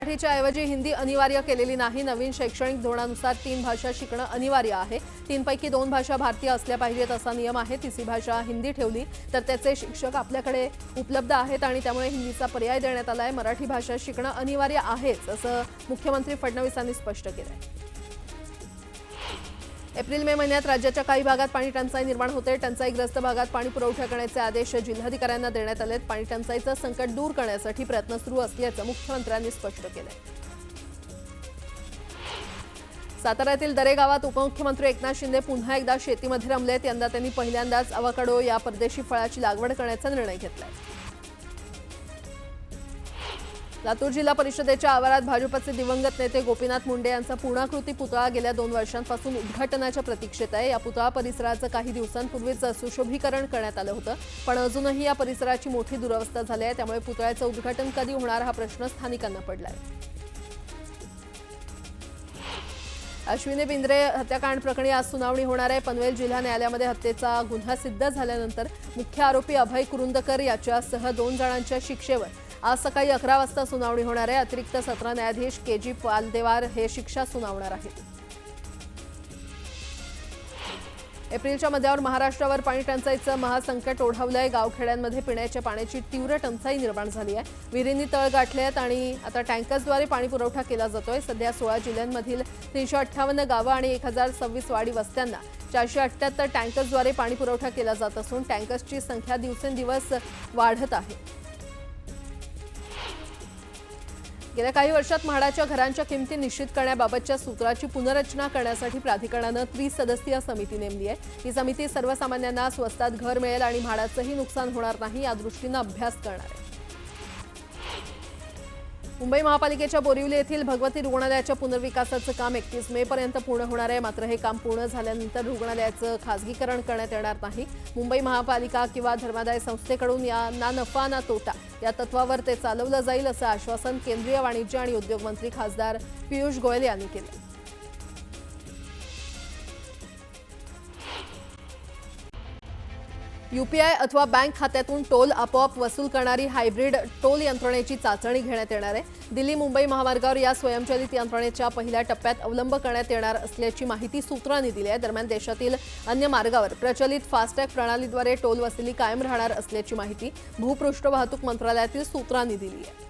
मराठीच्या ऐवजी हिंदी अनिवार्य केलेली नाही। नवीन शैक्षणिक धोरणानुसार 3 भाषा शिकणं अनिवार्य आहे। 3 पैकी 2 भाषा भारतीय असल्या पाहिजेत असा नियम आहे। तिसरी भाषा हिंदी ठेवली तर त्याचे शिक्षक आपल्याकडे उपलब्ध आहेत आणि त्यामुळे हिंदीचा पर्याय देण्यात आलाय। मराठी भाषा शिकणं अनिवार्य आहेच असं मुख्यमंत्री फडणवीस यांनी स्पष्ट केलंय। एप्रिल मे महिन्यात राज्याच्या काही भागात पाणी टंचाई निर्माण होते। टंचाईग्रस्त भागात पाणी पुरवठा करण्याचे आदेश जिल्हाधिकाऱ्यांना देण्यात आलेत। पाणी टंचाईचं संकट दूर करण्यासाठी प्रयत्न सुरू असल्याचं मुख्यमंत्र्यांनी स्पष्ट केलंय। साताऱ्यातील दरे गावात उपमुख्यमंत्री एकनाथ शिंदे पुन्हा एकदा शेतीमध्ये रमलेत। यंदा त्यांनी पहिल्यांदाच अवाकाडो या परदेशी फळाची लागवड करण्याचा निर्णय घेतलाय। लातूर जिल्हा परिषदेच्या आवारात भाजपचे दिवंगत नेते गोपीनाथ मुंडे यांचा पूर्णाकृती पुतळा गेल्या 2 वर्षांपासून उद्घाटनाच्या प्रतीक्षेत आहे। या पुतळा परिसराचं काही दिवसांपूर्वीच सुशोभीकरण करण्यात आलं होतं, पण अजूनही या परिसराची मोठी दुरवस्था झाली आहे। त्यामुळे पुतळ्याचं उद्घाटन कधी होणार हा प्रश्न स्थानिकांना पडलाय। अश्विनी बिंद्रे हत्याकांड प्रकरणी आज सुनावणी होणार आहे। पनवेल जिल्हा न्यायालयामध्ये हत्येचा गुन्हा सिद्ध झाल्यानंतर मुख्य आरोपी अभय कुरुंदकर याच्यासह 2 जणांच्या शिक्षेवर आज सकाळी 11 वाजता सुनावणी होणार आहे। अतिरिक्त सत्र न्यायाधीश के.जी. पालदेवार हे शिक्षा सुनावणार आहेत। एप्रिलच्या मध्यावर महाराष्ट्रावर पाणी टंचाईचं महासंकट ओढावलंय। गावखेड्यांमध्ये पिण्याच्या पाण्याची तीव्र टंचाई निर्माण झाली आहे। विहिरींनी तळ गाठले आहेत आणि आता टँकर्सद्वारे पाणी पुरवठा केला जातोय। सध्या 16 जिल्ह्यांमधील 358 गावं आणि 1026 वाडी वस्त्यांना 478 टँकर्सद्वारे पाणी पुरवठा केला जात असून टँकर्सची संख्या दिवसेंदिवस वाढत आहे। गेल्या काही वर्षात म्हाडाच्या घरांच्या किमती निश्चित करण्याबाबतच्या सूत्राची पुनर्रचना करण्यासाठी प्राधिकरणानं 30 सदस्यीय समिती नेमली आहे। ही समिती सर्वसामान्यांना स्वस्तात घर मिळेल आणि म्हाडाचंही नुकसान होणार नाही या दृष्टीनं अभ्यास करणार आहे। मुंबई महापालिकेच्या बोरिवली येथील भगवती रुग्णालयाच्या पुनर्विकासाचं काम 31 मे पर्यंत पूर्ण होणार आहे। मात्र हे काम पूर्ण झाल्यानंतर रुग्णालयाचं खासगीकरण करण्यात येणार नाही। मुंबई महापालिका किंवा धर्मादाय संस्थेकडून ना नफा ना तोटा या तत्वावर ते चालवलं जाईल असं आश्वासन केंद्रीय वाणिज्य आणि उद्योग मंत्री खासदार पियुष गोयल यांनी केलं। यूपीआय अथवा बँक खात्यातून टोल आपोआप वसूल करणारी हायब्रिड टोल यंत्रणेची चाचणी घेण्यात येणार आहे। दिल्ली मुंबई महामार्गावर या स्वयंचलित यंत्रणेच्या पहिल्या टप्प्यात अवलंब करण्यात येणार असल्याची माहिती सूत्रांनी दिली आहे। दरम्यान देशातील अन्य मार्गावर प्रचलित फास्टॅग प्रणालीद्वारे टोल वसुली कायम राहणार असल्याची माहिती भूपृष्ठ वाहतूक मंत्रालयातील सूत्रांनी दिली आहे।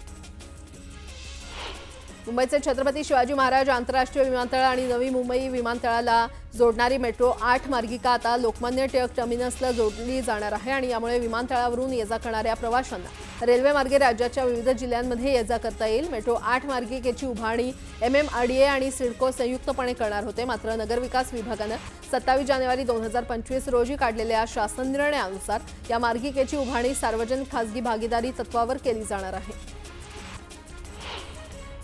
मुंबईचे छत्रपती शिवाजी महाराज आंतरराष्ट्रीय विमानतळ आणि नवी मुंबई विमानतळाला जोडणारी मेट्रो 8 मार्गिका आता लोकमान्य टिळक टर्मिनसला जोडली जाणार आहे आणि यामुळे विमानतळावरून ये जा करणाऱ्या प्रवाशांना रेल्वे मार्गे राज्याच्या विविध जिल्ह्यांमध्ये ये जा करता येईल। मेट्रो 8 मार्गिकेची उभारणी MMRDA आणि सिडको संयुक्तपणे करणार होते। मात्र नगरविकास विभागानं 27 जानेवारी 2025 रोजी काढलेल्या शासन निर्णयानुसार या मार्गिकेची उभारणी सार्वजनिक खासगी भागीदारी तत्वावर केली जाणार आहे।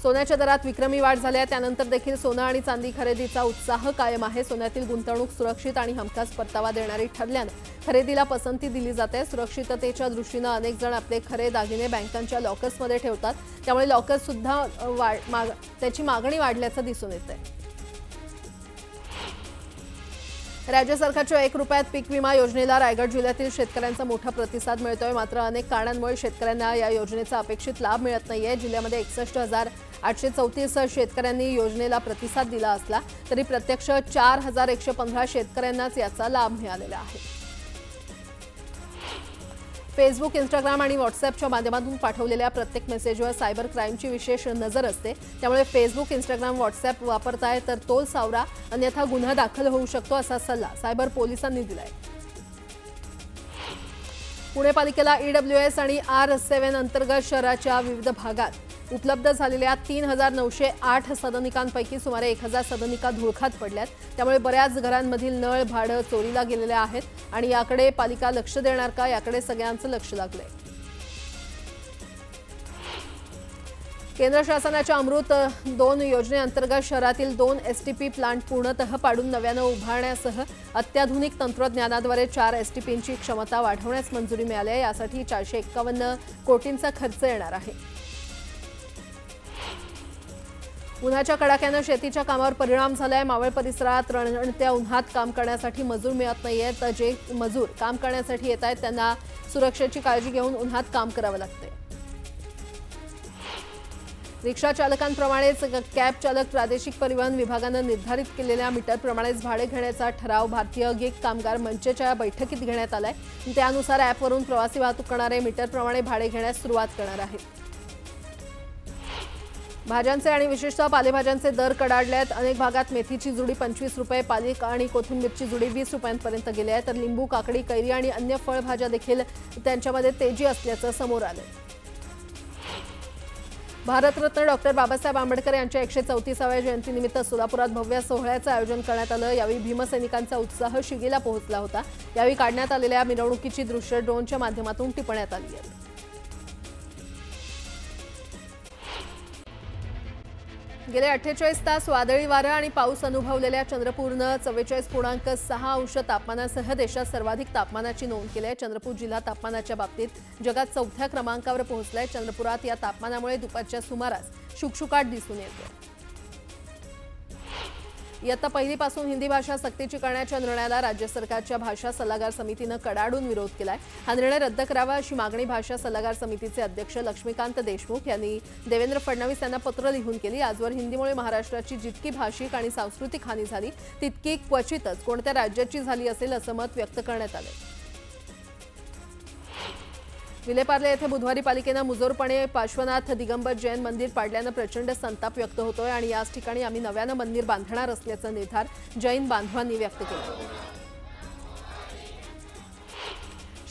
सोन्याच्या दरात विक्रमी वाढ झाली आहे। त्यानंतर देखील सोनं आणि चांदी खरेदीचा उत्साह कायम आहे। सोन्यातील गुंतवणूक सुरक्षित आणि हमखास परतावा देणारी ठरल्यानं खरेदीला पसंती दिली जाते। सुरक्षिततेच्या दृष्टीनं अनेक जण आपले खरे दागिने बँकांच्या लॉकर्समध्ये ठेवतात, त्यामुळे लॉकर्स सुद्धा त्याची मागणी वाढल्याचं दिसून येतंय। राज्य सरकारच्या 1 रुपयात पीक विमा योजनेला रायगड जिल्ह्यातील शेतकऱ्यांचा मोठा प्रतिसाद मिळतोय। मात्र अनेक कारणांमुळे शेतकऱ्यांना या योजनेचा अपेक्षित लाभ मिळत नाहीये। जिल्ह्यामध्ये 61,834 शेतकऱ्यांनी योजनेला प्रतिसाद दिला असला तरी प्रत्यक्ष 4,115 शेतकऱ्यांनाच याचा लाभ मिळालेला आहे। फेसबुक, इंस्टाग्राम आणि व्हॉट्सअॅपच्या माध्यमातून पाठवलेल्या प्रत्येक मेसेजवर सायबर क्राईमची विशेष नजर असते। त्यामुळे फेसबुक, इंस्टाग्राम, व्हॉट्सअॅप वापरताय तर तोल सावरा, अन्यथा गुन्हा दाखल होऊ शकतो असा सल्ला सायबर पोलिसांनी दिलाय। पुणे पालिकेला EWS आणि R7 अंतर्गत शहराच्या विविध भागात उपलब्ध झालेल्या 3,908 सदनिकांपैकी सुमारे 1,000 सदनिका धुळखात पडल्यात। त्यामुळे बऱ्याच घरांमधील नळ भाडं चोरीला गेलेले आहेत आणि याकडे पालिका लक्ष देणार का याकडे सगळ्यांचं लक्ष लागलंय। केंद्र शासनाच्या अमृत 2 योजनेअंतर्गत शहरातील 2 STP प्लांट पूर्णतः पाडून नव्यानं उभारण्यासह अत्याधुनिक तंत्रज्ञानाद्वारे 4 STPंची क्षमता वाढवण्यास मंजुरी मिळाली आहे। यासाठी 451 कोटींचा खर्च येणार आहे। उन्हाच्या कडाक्यानं शेतीच्या कामावर परिणाम झालाय। मावळ परिसरात रणरणत्या उन्हात काम करण्यासाठी मजूर मिळत नाहीयेत। जे मजूर काम करण्यासाठी येत आहेत त्यांना सुरक्षेची काळजी घेऊन उन्हात काम करावं लागतंय। रिक्षा चालकांप्रमाणेच कॅब चालक प्रादेशिक परिवहन विभागानं निर्धारित केलेल्या मीटरप्रमाणेच भाडे घेण्याचा ठराव भारतीय गिग कामगार मंचच्या बैठकीत घेण्यात आलाय। त्यानुसार ॲपवरून प्रवासी वाहतूक करणारे मीटरप्रमाणे भाडे घेण्यास सुरुवात करणार आहेत। भाज्यांचे आणि विशेषतः पालेभाज्यांचे दर कडाडले आहेत। अनेक भागात मेथीची जुडी 25 रुपये, पालक आणि कोथिंबीरची जुडी 20 रुपयांपर्यंत गेली आहे, तर लिंबू, काकडी, कैरी आणि अन्य फळभाज्या देखील त्यांच्यामध्ये तेजी असल्याचं समोर आलंय। भारतरत्न डॉक्टर बाबासाहेब आंबेडकर यांच्या 134व्या जयंतीनिमित्त सोलापुरात भव्य सोहळ्याचं आयोजन करण्यात आलं। यावेळी भीमसैनिकांचा उत्साह शिगेला पोहोचला होता। यावेळी काढण्यात आलेल्या मिरवणुकीची दृश्य ड्रोनच्या माध्यमातून टिपण्यात आली आहेत। गेले 48 तास वादळी वारा आणि पाऊस अनुभवलेल्या चंद्रपूरनं 44.6 अंश तापमानासह देशात सर्वाधिक तापमानाची नोंद केली आहे। चंद्रपूर जिल्हा तापमानाच्या बाबतीत जगात 4थ्या क्रमांकावर पोहोचलाय। चंद्रपुरात या तापमानामुळे दुपारच्या सुमारास शुकशुकाट दिसून येतो। इयत्ता पहिलीपासून हिंदी भाषा सक्तीची करण्याच्या निर्णयाला राज्य सरकारच्या भाषा सल्लागार समितीनं कडाडून विरोध केलाय। हा निर्णय रद्द करावा अशी मागणी भाषा सल्लागार समितीचे अध्यक्ष लक्ष्मीकांत देशमुख यांनी देवेंद्र फडणवीस यांना पत्र लिहून केली। आजवर हिंदीमुळे महाराष्ट्राची जितकी भाषिक आणि सांस्कृतिक हानी झाली तितकी क्वचितच कोणत्या राज्याची झाली असेल असं मत व्यक्त करण्यात आलं। विलेपार्ले येथे बुधवारी पालिकेनं मुजोरपणे पार्श्वनाथ दिगंबर जैन मंदिर पाडल्यानं प्रचंड संताप व्यक्त होतोय आणि याच ठिकाणी आम्ही नव्यानं मंदिर बांधणार असल्याचा निर्धार जैन बांधवांनी व्यक्त केला।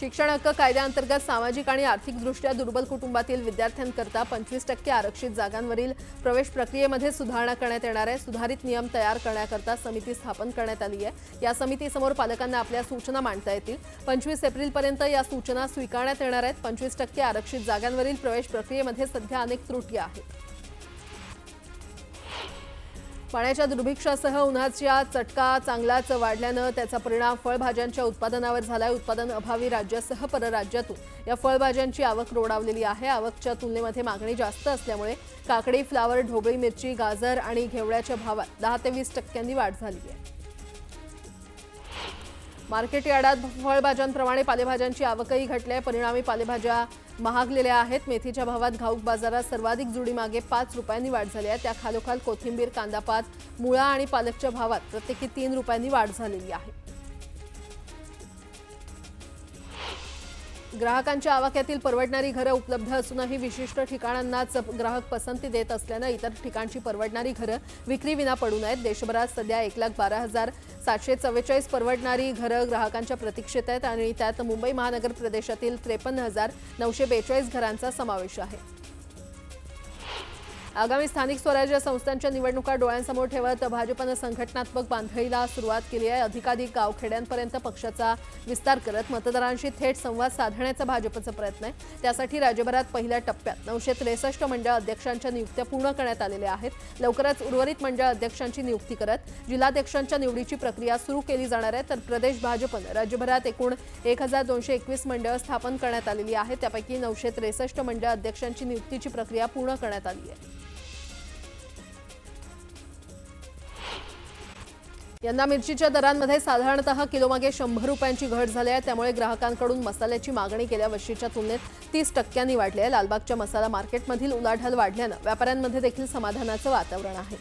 शिक्षण हक्क कायद्याअंतर्गत सामाजिक आणि आर्थिकदृष्ट्या दुर्बल कुटुंबातील विद्यार्थ्यांकरता 25% आरक्षित जागांवरील प्रवेश प्रक्रियेमध्ये सुधारणा करण्यात येणार आहे। सुधारित नियम तयार करण्याकरता समिती स्थापन करण्यात आली आहे। या समितीसमोर पालकांना आपल्या सूचना मांडता येतील। 25 एप्रिलपर्यंत या सूचना स्वीकारण्यात येणार आहेत। 25% आरक्षित जागांवरील प्रवेश प्रक्रियेमध्ये सध्या अनेक त्रुटी आहेत। पाण्याच्या दुर्भिक्षासह उन्हाचा चटका चांगलाच वाढल्यानं त्याचा परिणाम फळभाज्यांच्या उत्पादनावर झालाय। उत्पादन अभावी राज्यासह परराज्यातून या फळभाज्यांची आवक रोडावलेली आहे। आवकच्या तुलनेमध्ये मागणी जास्त असल्यामुळे काकडी, फ्लावर, ढोबळी मिरची, गाजर आणि घेवड्याच्या भावात 10 ते 20% वाढ झाली आहे। मार्केट यार्डात फळभाज्यांप्रमाणे पालेभाज्यांची आवकही घटली आहे। परिणामी पालेभाज्या महागलेल्या आहेत। मेथीच्या भावात घाऊक बाजारात सर्वाधिक जुडी मागे 5 रुपयांनी वाढ झाली आहे। त्या खालोखाल कोथिंबीर, कांदापात, मुळा आणि पालकच्या भावात प्रत्येकी 3 रुपयांनी वाढ झालेली आहे। ग्राहकांच्या आवाक्यातील परवडणारी घरं उपलब्ध असूनही विशिष्ट ठिकाणांनाच ग्राहक पसंती देत असल्यानं इतर ठिकाणची परवडणारी घरं विक्रीविना पडू नयेत। देशभरात सध्या 1,12,744 परवडणारी घरं ग्राहकांच्या प्रतीक्षेत आहेत आणि त्यात मुंबई महानगर प्रदेशातील 53,942 घरांचा समावेश आहे। आगामी स्थानिक स्वराज्य संस्थांच्या निवडणुका डोळ्यांसमोर ठेवत भाजपनं संघटनात्मक बांधणीला सुरुवात केली आहे। अधिकाधिक गावखेड्यांपर्यंत पक्षाचा विस्तार करत मतदारांशी थेट संवाद साधण्याचा भाजपचा प्रयत्न आहे। त्यासाठी राज्यभरात पहिल्या टप्प्यात 963 मंडळ अध्यक्षांच्या नियुक्त्या पूर्ण करण्यात आलेल्या आहेत। लवकरच उर्वरित मंडळ अध्यक्षांची नियुक्ती करत जिल्हाध्यक्षांच्या निवडीची प्रक्रिया सुरू केली जाणार आहे। तर प्रदेश भाजपनं राज्यभरात एकूण 1,221 मंडळ स्थापन करण्यात आलेली आहेत। त्यापैकी 963 मंडळ अध्यक्षांची नियुक्तीची प्रक्रिया पूर्ण करण्यात आली आहे। यंदा मिरचीच्या दरांमध्ये साधारणतः किलोमागे 100 रुपयांची घट झाली आहे। त्यामुळे ग्राहकांकडून मसाल्याची मागणी गेल्या वर्षीच्या तुलनेत 30% वाढली आहे। लालबागच्या मसाला मार्केटमधील उलाढाल वाढल्यानं व्यापाऱ्यांमध्ये देखील समाधानाचं वातावरण आहे।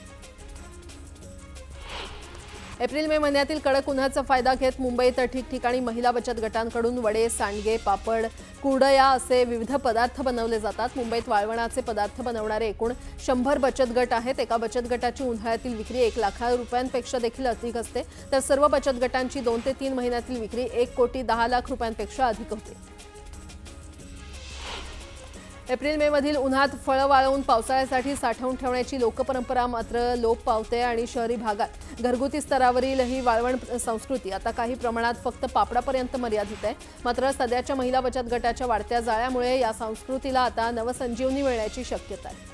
एप्रिल-मे महिन्यातील कडक उन्हाचा फायदा घेत मुंबईत ठिकठिकाणी महिला बचत गटांकडून वडे, सांडगे, पापड, कुरडया असे विविध पदार्थ बनवले जातात। मुंबईत वाळवणाचे पदार्थ बनवणारे एकूण 100 बचत गट आहेत। एका बचत गटाची उन्हाळ्यातील विक्री 1 लाख रुपयांपेक्षा देखील अधिक असते, तर सर्व बचत गटांची 2 ते 3 महिन्यातील विक्री 1,10,00,000 रुपयांपेक्षा अधिक होते। एप्रिल-मे मधील उन्हात फळं वाळवून पावसाळ्यासाठी साठवून ठेवण्याची लोकपरंपरा मात्र लोप पावते आणि शहरी भागात घरगुती स्तरावरील ही वाळवण संस्कृती आता काही प्रमाणात फक्त पापडापर्यंत मर्यादित आहे। मात्र सध्याच्या महिला बचत गटाच्या वाढत्या जाळ्यामुळे या संस्कृतीला आता नवसंजीवनी मिळण्याची शक्यता आहे।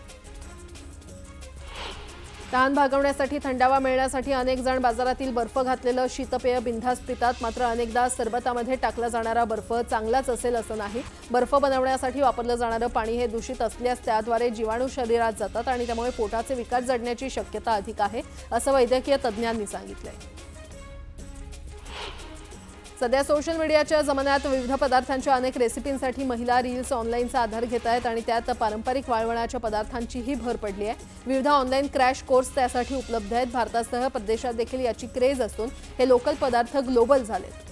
तहान भागवण्यासाठी थंडावा मिळण्यासाठी अनेक जण बाजारातील बर्फ घातलेलं शीतपेय बिनधास्त पितात। मात्र अनेकदा सरबतामध्ये टाकला जाणारा बर्फ चांगलाच असेल असं नाही। बर्फ बनवण्यासाठी वापरलं जाणारं पाणी हे दूषित असल्यास त्याद्वारे जीवाणू शरीरात जातात आणि त्यामुळे पोटाचे विकार जडण्याची शक्यता अधिक आहे, असं वैद्यकीय तज्ज्ञांनी सांगितलंय। सध्या सोशल मीडियाच्या जमान्यात विविध पदार्थांच्या अनेक रेसिपींसाठी महिला रील्स ऑनलाईनचा आधार घेत आहेत आणि त्यात पारंपरिक वाळवणाच्या पदार्थांचीही भर पडली आहे। विविध ऑनलाईन क्रॅश कोर्स त्यासाठी उपलब्ध आहेत। भारतासह परदेशात देखील याची क्रेज असून हे लोकल पदार्थ ग्लोबल झालेत।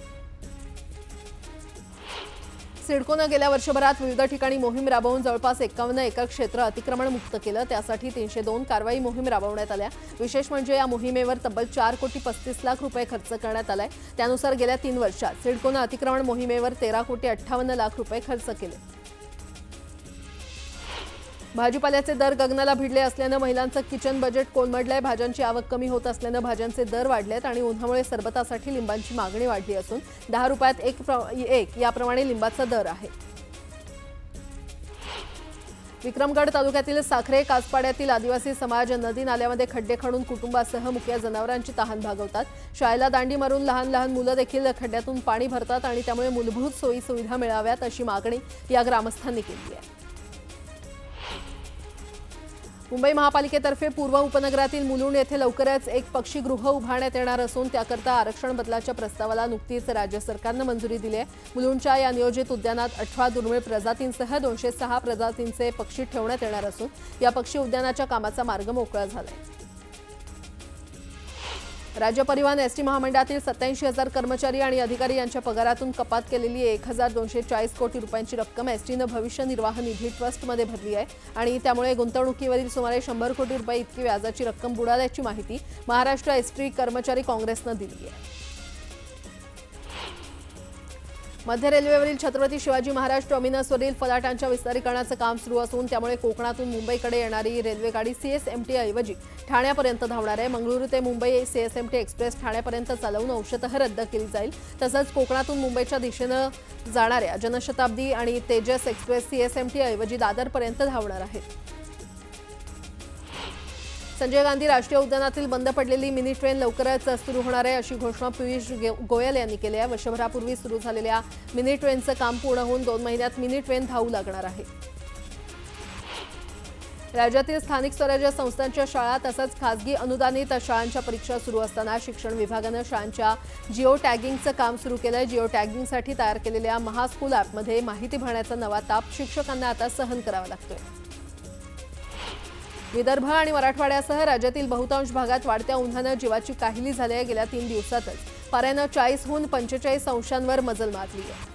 सिडकोनं गेल्या वर्षभरात विविध ठिकाणी मोहीम राबवून जवळपास 51 एकर क्षेत्र अतिक्रमण मुक्त केलं। त्यासाठी 302 कारवाई मोहीम राबवण्यात आल्या। विशेष म्हणजे या मोहिमेवर तब्बल 4 कोटी 35 लाख रुपये खर्च करण्यात आलाय। त्यानुसार गेल्या 3 वर्षात सिडकोनं अतिक्रमण मोहिमेवर 13 कोटी 58 लाख रुपये खर्च केले। भाजीपाल्याचे दर गगनाला भिडले असल्यानं महिलांचं किचन बजेट कोलमडलंय। भाज्यांची आवक कमी होत असल्यानं भाज्यांचे दर वाढलेत आणि उन्हामुळे सरबतासाठी लिंबांची मागणी वाढली असून 10 रुपयात एक याप्रमाणे लिंबाचा दर आहे। विक्रमगड तालुक्यातील साखरे कासपाड्यातील आदिवासी समाज नदी नाल्यामध्ये खड्डे खणून कुटुंबासह मुक्या जनावरांची तहान भागवतात। शाळेला दांडी मारून लहान लहान मुलं देखील खड्ड्यातून पाणी भरतात आणि त्यामुळे मूलभूत सोयी सुविधा मिळाव्यात अशी मागणी या ग्रामस्थांनी केली आहे। मुंबई महापालिकेतर्फे पूर्व उपनगरातील मुलुंड येथे लवकरच एक पक्षीगृह उभारण्यात येणार असून त्याकरता आरक्षण बदलाच्या प्रस्तावाला नुकतीच राज्य सरकारनं मंजुरी दिली आहे। मुलुंडच्या या नियोजित उद्यानात 18 दुर्मिळ प्रजातींसह 206 प्रजातींचे पक्षी ठेवण्यात येणार असून या पक्षी उद्यानाच्या कामाचा मार्ग मोकळा झालाय। राज्य परिवहन एसटी महामंडळातील 87,000 कर्मचारी आणि अधिकारी यांच्या पगारातून कपात केलेली 1,240 कोटी रुपयांची रक्कम एसटीनं भविष्य निर्वाह निधी ट्रस्टमध्ये भरली आहे आणि त्यामुळे गुंतवणुकीवरील सुमारे 100 कोटी रुपये इतकी व्याजाची रक्कम बुडाल्याची माहिती महाराष्ट्र एसटी कर्मचारी काँग्रेसनं दिली आहे। मध्य रेल्वेवरील छत्रपती शिवाजी महाराज टर्मिनसवरील फलाटांच्या विस्तारीकरणाचं काम सुरू असून त्यामुळे कोकणातून मुंबईकडे येणारी रेल्वेगाडी सीएसएमटी ऐवजी ठाण्यापर्यंत धावणार आहे। मंगळुरू ते मुंबई सीएसएमटी एक्सप्रेस ठाण्यापर्यंत चालवून अंशतः रद्द केली जाईल। तसंच कोकणातून मुंबईच्या दिशेनं जाणाऱ्या जनशताब्दी आणि तेजस एक्सप्रेस सीएसएमटी ऐवजी दादरपर्यंत धावणार आहेत। संजय गांधी राष्ट्रीय उद्यानातील बंद पडलेली मिनी ट्रेन लवकरच सुरू होणार आहे अशी घोषणा पियुष गोयल यांनी केली आहे। वर्षभरापूर्वी सुरू झालेल्या मिनी ट्रेनचं काम पूर्ण होऊन 2 महिन्यात मिनी ट्रेन धावू लागणार आहे। राज्यातील स्थानिक स्वराज्य संस्थांच्या शाळा तसंच खासगी अनुदानित शाळांच्या परीक्षा सुरू असताना शिक्षण विभागानं शाळांच्या जिओ टॅगिंगचं काम सुरू केलंय। जिओ टॅगिंगसाठी तयार केलेल्या महास्कूल ॲपमध्ये माहिती भरण्याचा नवा ताप शिक्षकांना आता सहन करावा लागतोय। विदर्भ आणि मराठवाड्यासह राज्यातील बहुतांश भागात वाढत्या उन्हानं जीवाची काहिली झाली आहे। गेल्या 3 दिवसातच पाऱ्यानं 40हून 45 अंशांवर मजल मारली आहे।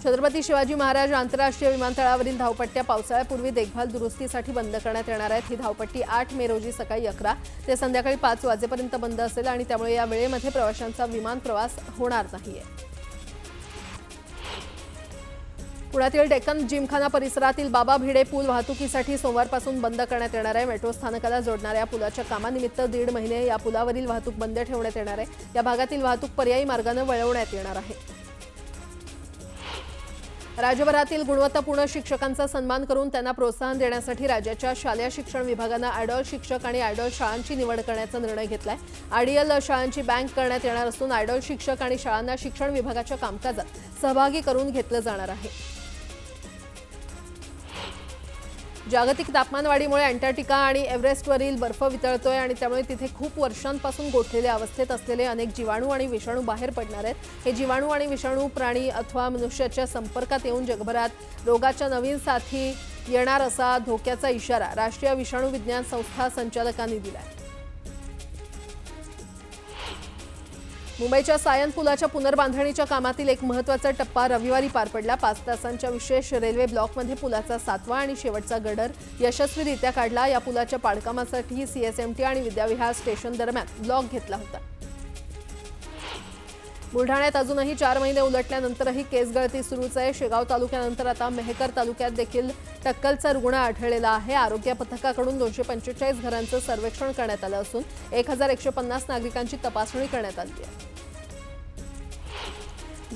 छत्रपती शिवाजी महाराज आंतरराष्ट्रीय विमानतळावरील धावपट्ट्या पावसाळ्यापूर्वी देखभाल दुरुस्तीसाठी बंद करण्यात येणार आहेत। ही धावपट्टी 8 मे रोजी सकाळी 11 ते संध्याकाळी 5 वाजेपर्यंत बंद असेल आणि त्यामुळे या वेळेमध्ये प्रवाशांचा विमान प्रवास होणार नाहीये। पुण्यातील डेक्कन जिमखाना परिसरातील बाबा भिडे पूल वाहतुकीसाठी सोमवारपासून बंद करण्यात येणार आहे। मेट्रो स्थानकाला जोडणाऱ्या पुलाच्या कामानिमित्त 1.5 महिने या पुलावरील वाहतूक बंद ठेवण्यात येणार आहे। या भागातील वाहतूक पर्यायी मार्गाने वळवण्यात येणार आहे। राज्यभरातील गुणवत्तापूर्ण शिक्षकांचा सन्मान करून त्यांना प्रोत्साहन देण्यासाठी राज्याच्या शालेय शिक्षण विभागानं आयडॉल शिक्षक आणि आयडॉल शाळांची निवड करण्याचा निर्णय घेतलाय। आयडियल शाळांची बँक करण्यात येणार असून आयडॉल शिक्षक आणि शाळांना शिक्षण विभागाच्या कामकाजात सहभागी करून घेतलं जाणार आहे। जागतिक तापमानवाढीमुळे अंटार्क्टिका आणि एव्हरेस्टवरील बर्फ वितळतोय आणि त्यामुळे तिथे खूप वर्षांपासून गोठलेल्या अवस्थेत असलेले अनेक जीवाणू आणि विषाणू बाहेर पडणार आहेत। हे जीवाणू आणि विषाणू प्राणी अथवा मनुष्याच्या संपर्कात येऊन जगभरात रोगाच्या नवीन साथी येणार असा धोक्याचा इशारा राष्ट्रीय विषाणू विज्ञान संस्था संचालकांनी दिलाय। मुंबईच्या सायन पुलाच्या पुनर्बांधणीच्या कामातील एक महत्त्वाचा टप्पा रविवारी पार पडला। 5 तासांच्या विशेष रेल्वे ब्लॉकमध्ये पुलाचा 7वा आणि शेवटचा गडर यशस्वीरित्या काढला। या पुलाच्या पाडकामासाठी सीएसएमटी आणि विद्याविहार स्टेशन दरम्यान ब्लॉक घेतला होता। बुलढाण्यात अजूनही 4 महिने उलटल्यानंतरही केस गळती सुरूच आहे। शेगाव तालुक्यानंतर आता मेहकर तालुक्यात देखील टक्कलचा रुग्ण आढळलेला आहे। आरोग्य पथकाकडून 245 घरांचं सर्वेक्षण करण्यात आलं असून 1150 नागरिकांची तपासणी करण्यात आली आहे।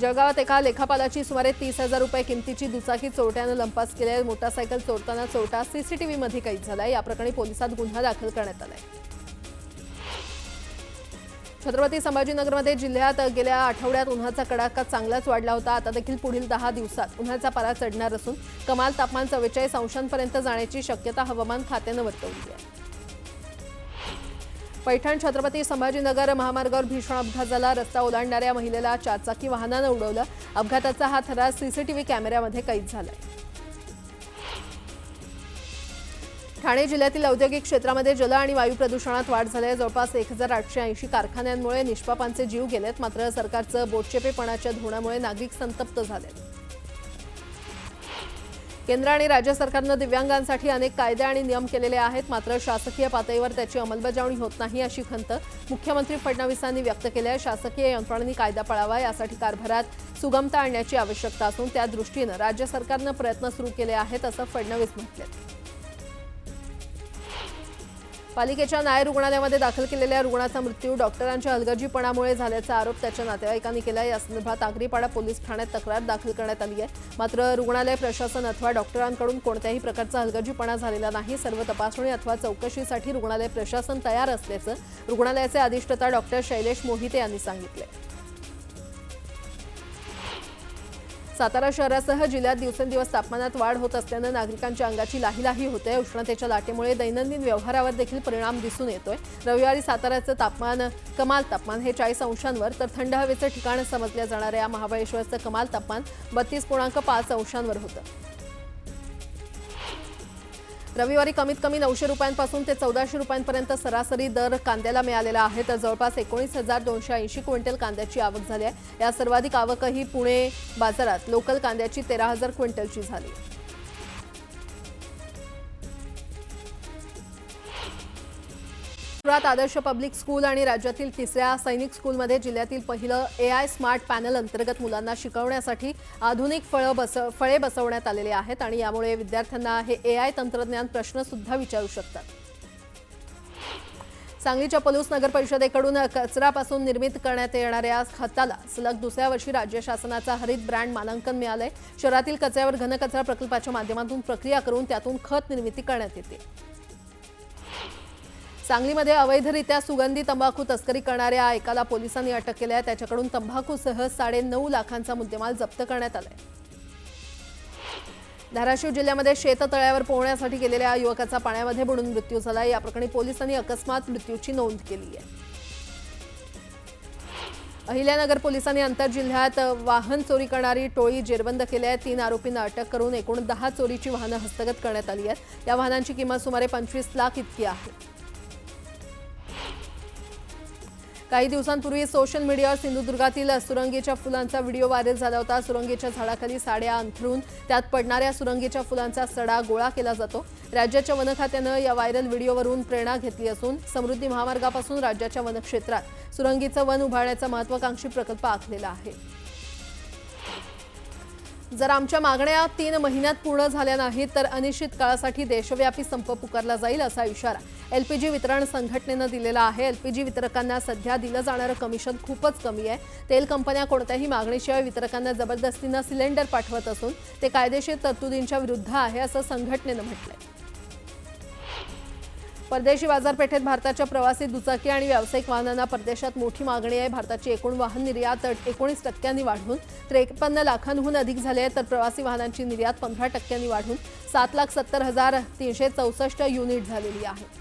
जळगावात एका लेखापालाची सुमारे 30,000 रुपये किमतीची दुचाकी चोरट्यानं लंपास केली आहे। मोटारसायकल चोरताना चोरटा सीसीटीव्हीमध्ये कैद झालाय। या प्रकरणी पोलिसात गुन्हा दाखल करण्यात आलाय। छत्रपती संभाजीनगरमध्ये जिल्ह्यात गेल्या आठवड्यात उन्हाचा कडाका चांगलाच वाढला होता। आता देखील पुढील 10 दिवसात उन्हाचा पारा चढणार असून कमाल तापमान 44 अंशांपर्यंत जाण्याची शक्यता हवामान खात्यानं वर्तवली आहे। पैठण छत्रपती संभाजीनगर महामार्गावर भीषण अपघात झाला। रस्ता ओलांडणाऱ्या महिलेला चारचाकी वाहनानं उडवलं। अपघाताचा हा थरार सीसीटीव्ही कॅमेऱ्यामध्ये कैद झालाय। ठाणे जिल्ह्यातील औद्योगिक क्षेत्रामध्ये जल आणि वायू प्रदूषणात वाढ झाली आहे। जवळपास 1880 कारखान्यांमुळे निष्पापांचे जीव गेलेत। मात्र सरकारचं बोटचेपेपणाच्या धोरणामुळे नागरिक संतप्त झालेत। केंद्र आणि राज्य सरकारनं दिव्यांगांसाठी अनेक कायदे आणि नियम केलेले आहेत, मात्र शासकीय पातळीवर त्याची अंमलबजावणी होत नाही अशी खंत मुख्यमंत्री फडणवीसांनी व्यक्त केली आहे। शासकीय यंत्रणांनी कायदा पाळावा, यासाठी कारभारात सुगमता आणण्याची आवश्यकता असून त्या दृष्टीनं राज्य सरकारनं प्रयत्न सुरू केले आहेत असं फडणवीस म्हटले। पालिकेच्या न्याय रुग्णालयामध्ये दाखल केलेल्या रुग्णाचा मृत्यू डॉक्टरांच्या हलगर्जीपणामुळे झाल्याचा आरोप त्याच्या नातेवाईकांनी केला। या संदर्भात आगरीपाडा पोलीस ठाण्यात तक्रार दाखल करण्यात आली आहे। मात्र रुग्णालय प्रशासन अथवा डॉक्टरांकडून कोणत्याही प्रकारचा हलगर्जीपणा झालेला नाही। सर्व तपासणी अथवा चौकशीसाठी रुग्णालय प्रशासन तयार असल्याचं रुग्णालयाचे अधिष्ठाता डॉक्टर शैलेश मोहिते यांनी सांगितले। सातारा शहरासह जिल्ह्यात दिवसेंदिवस तापमानात वाढ होत असल्यानं नागरिकांच्या अंगाची लाहीलाही होते। उष्णतेच्या लाटेमुळे दैनंदिन व्यवहारावर देखील परिणाम दिसून येतोय। रविवारी साताऱ्याचं कमाल तापमान हे 40 अंशांवर तर थंड हवेचं ठिकाण समजल्या जाणाऱ्या महाबळेश्वरचं कमाल तापमान 32.5 अंशांवर होतं। रविवारी कमीत कमी 900 रुपयांपासून ते 1400 रुपयांपर्यंत सरासरी दर कांद्याला मिळालेला आहे, तर जवळपास 19,280 क्विंटल कांद्याची आवक झाली आहे। या सर्वाधिक आवकही पुणे बाजारात लोकल कांद्याची 13,000 क्विंटलची झाली। पुरात आदर्श पब्लिक स्कूल आणि राज्यातील तिसऱ्या सैनिक स्कूलमध्ये जिल्ह्यातील पहिलं AI स्मार्ट पॅनल अंतर्गत मुलांना शिकवण्यासाठी आधुनिक फळे बसवण्यात आलेले आहेत आणि यामुळे विद्यार्थ्यांना हे AI तंत्रज्ञान प्रश्न सुद्धा विचारू शकतात। सांगलीच्या पलूस नगर परिषदेकडून कचऱ्यापासून निर्मित करण्यात येणाऱ्या खताला सलग दुसऱ्या वर्षी राज्य शासनाचा हरित ब्रँड मानांकन मिळालंय। शहरातील कचऱ्यावर घनकचरा प्रकल्पाच्या माध्यमातून प्रक्रिया करून त्यातून खत निर्मिती करण्यात येते। सांगलीमध्ये अवैधरित्या सुगंधी तंबाखू तस्करी करणाऱ्या एकाला पोलिसांनी अटक केली आहे। त्याच्याकडून तंबाखूसह 9.5 लाखांचा मुद्देमाल जप्त करण्यात आलाय। धाराशिव जिल्ह्यामध्ये शेततळ्यावर पोहण्यासाठी गेलेल्या युवकाचा पाण्यामध्ये बुडून मृत्यू झाला। या प्रकरणी पोलिसांनी अकस्मात मृत्यूची नोंद केली आहे। अहिल्यानगर पोलिसांनी आंतरजिल्ह्यात वाहन चोरी करणारी टोळी जेरबंद केली आहे। 3 आरोपींना अटक करून एकूण 10 चोरीची वाहनं हस्तगत करण्यात आली आहेत। या वाहनांची किंमत सुमारे 25 लाख इतकी आहे। काही दिवसांपूर्वी सोशल मीडियावर सिंधुदुर्गातील सुरंगीच्या फुलांचा व्हिडिओ व्हायरल झाला होता। सुरंगीच्या झाडाखाली साड्या अंथरून त्यात पडणाऱ्या सुरंगीच्या फुलांचा सडा गोळा केला जातो। राज्याच्या वन खात्यानं या व्हायरल व्हिडिओवरून प्रेरणा घेतली असून समृद्धी महामार्गापासून राज्याच्या वनक्षेत्रात सुरंगीचं वन उभारण्याचा महत्त्वाकांक्षी प्रकल्प आखलेला आहे। जर आमच्या मागण्या 3 महिन्यात पूर्ण झाल्या नाहीत तर अनिश्चित काळासाठी देशव्यापी संप पुकारला जाईल असा इशारा LPG वितरण संघटनेनं दिलेला आहे। LPG वितरकांना सध्या दिलं जाणारं कमिशन खूपच कमी आहे। तेल कंपन्या कोणत्याही मागणीशिवाय वितरकांना जबरदस्तीनं सिलेंडर पाठवत असून ते कायदेशीर तरतुदींच्या विरुद्ध आहे असं संघटनेनं म्हटलंय। परदेशी बाजारपेठेत भारताच्या प्रवासी दुचाकी आणि व्यावसायिक वाहनांना परदेशात मोठी मागणी आहे। भारताची एकूण वाहन निर्यात 19% वाढून 53 लाखांहून अधिक झाली आहे, तर प्रवासी वाहनांची निर्यात 15% वाढून 7,70,364 युनिट झालेली आहे।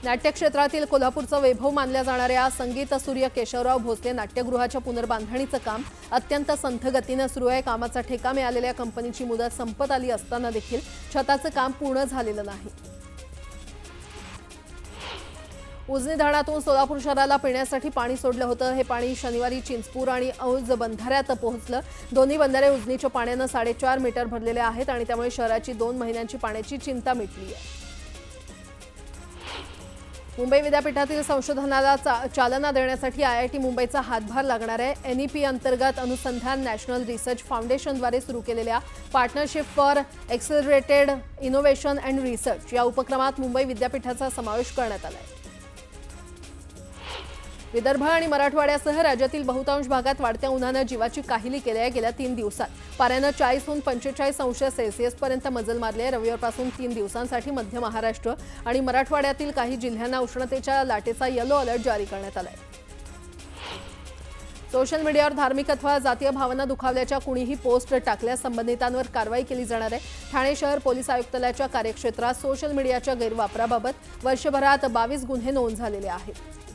नाट्यक्षेत्रातील कोल्हापूरचं वैभव मानल्या जाणाऱ्या संगीत सूर्य केशवराव भोसले नाट्यगृहाच्या पुनर्बांधणीचं काम अत्यंत संथ गतीनं सुरू आहे। कामाचा ठेका मिळालेल्या कंपनीची मुदत संपत आली असताना देखील छताचं काम पूर्ण झालेलं नाही। उजनी धरणातून सोलापूर शहराला पिण्यासाठी पाणी सोडलं होतं। हे पाणी शनिवारी चिंचपूर आणि औज बंधाऱ्यात पोहोचलं। दोन्ही बंधारे उजनीच्या पाण्यानं 4.5 मीटर भरलेले आहेत आणि त्यामुळे शहराची 2 महिन्यांची पाण्याची चिंता मिटली आहे। मुंबई विद्यापीठातील संशोधनाला चालना देण्यासाठी IIT मुंबईचा हातभार लागणार आहे। NEP अंतर्गत अनुसंधान नॅशनल रिसर्च फाउंडेशनद्वारे सुरू केलेल्या partnership for accelerated innovation and research या उपक्रमात मुंबई विद्यापीठाचा समावेश करण्यात आला आहे। विदर्भ आणि मराठवाड्यासह राज्यातील बहुतांश भागात वाढत्या उन्हानं जीवाची काहिली केली आहे। गेल्या 3 दिवसात पाऱ्यानं 40हून 45 अंश सेल्सिअसपर्यंत मजल मारली आहे। रविवारपासून 3 दिवसांसाठी मध्य महाराष्ट्र आणि मराठवाड्यातील काही जिल्ह्यांना उष्णतेच्या लाटेचा येलो अलर्ट जारी करण्यात आला आहे। सोशल मीडियावर धार्मिक अथवा जातीय भावना दुखावल्याच्या कुणीही पोस्ट टाकल्यास संबंधितांवर कारवाई केली जाणार आहे। ठाणे शहर पोलीस आयुक्तालयाच्या कार्यक्षेत्रात सोशल मीडियाच्या गैरवापराबाबत वर्षभरात 22 गुन्हे नोंद झालेले आहेत।